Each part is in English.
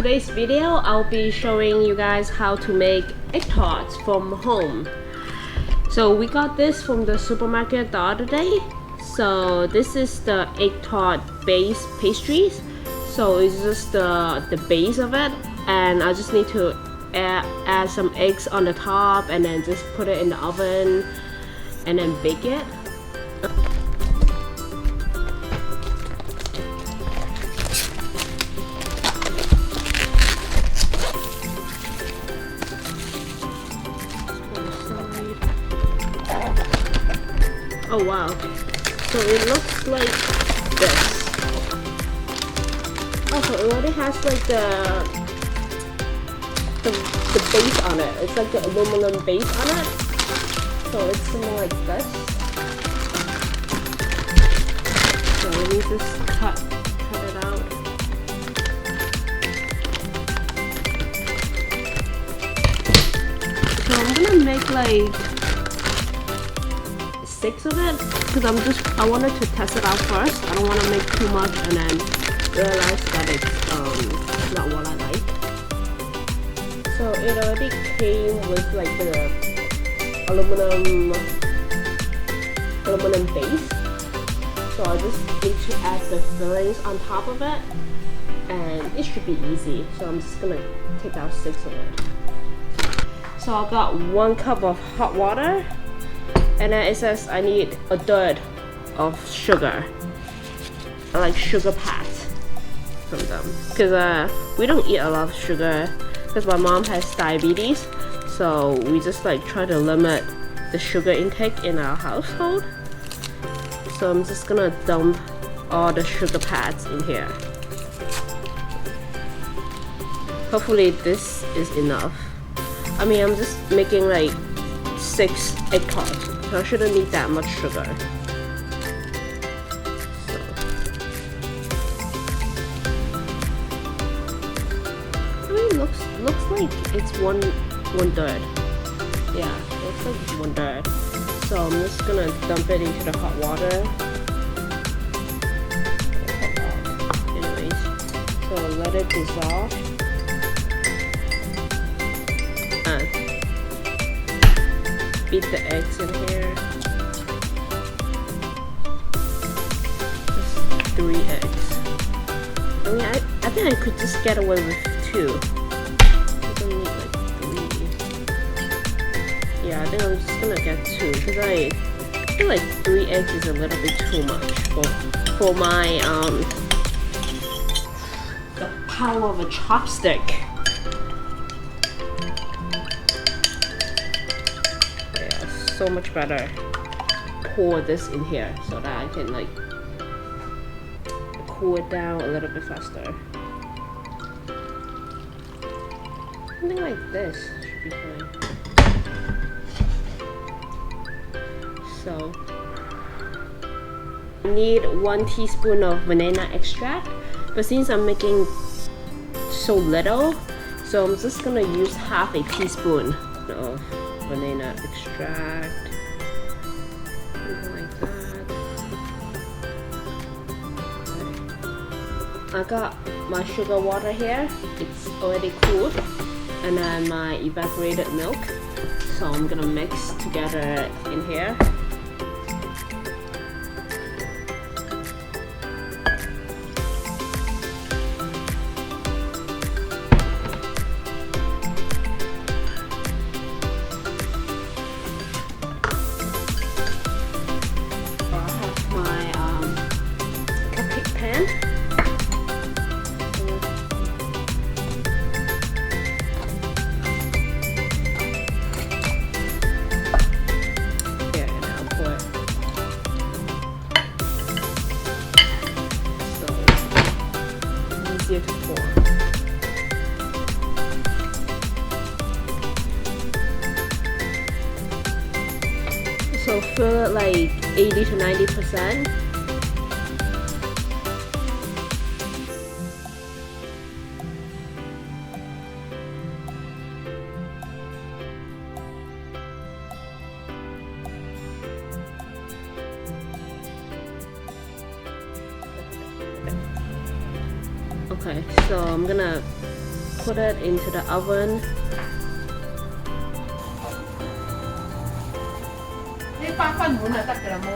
today's video, I'll be showing you guys how to make egg tarts from home. So we got this from the supermarket the other day. So this is the egg tart base pastries. So it's just the base of it, and I just need to add some eggs on the top and then just put it in the oven and then bake it. Oh wow, so it looks like this. Oh, so it already has like the base on it. It's like the aluminum base on it. So it's something like this. So let me just cut it out. So I'm gonna make like 6 of it because I wanted to test it out first. I don't want to make too much and then realize that it's not what I like. So it already came with like the aluminum base. So I just need to add the fillings on top of it, and it should be easy. So I'm just gonna take out 6 of it. So I got 1 cup of hot water. And then it says I need 1/3 of sugar. I like sugar pads from them because we don't eat a lot of sugar because my mom has diabetes, so we just like try to limit the sugar intake in our household. So I'm just gonna dump all the sugar pads in here. Hopefully this is enough. I mean, I'm just making like 6 egg tarts. So I shouldn't need that much sugar. I mean, looks like it's one third. Yeah, looks like it's 1/3. So I'm just gonna dump it into the hot water. Anyways, so let it dissolve. Beat the eggs in here. Just 3 eggs. I mean, I think I could just get away with 2. I don't need like 3. Yeah, I think I'm just gonna get 2 because I feel like 3 eggs is a little bit too much for my the power of a chopstick. So much better pour this in here so that I can like cool it down a little bit faster. Something like this should be fine. So I need 1 teaspoon of banana extract, but since I'm making so little, so I'm just gonna use half a teaspoon of banana extract, something like that. I got my sugar water here. It's already cooled, and then my evaporated milk. So I'm gonna mix together in here. Easier to pour. So fill it like 80 to 90%. Okay, so I'm gonna put it into the oven. 你翻滿就得㗎啦，冇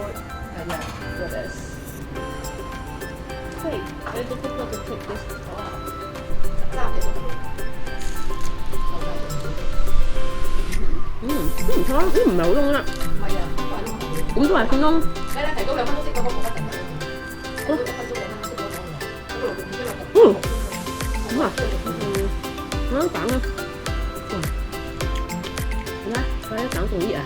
係啊。For this. Wait, very difficult to take this off. 唔錯啊，唔係好燶啊。唔係啊，咁都係咁燶。你提高2分鐘先嗰個冇得停。咁啊，攞蛋啊，你睇，快啲蛋仲熱啊！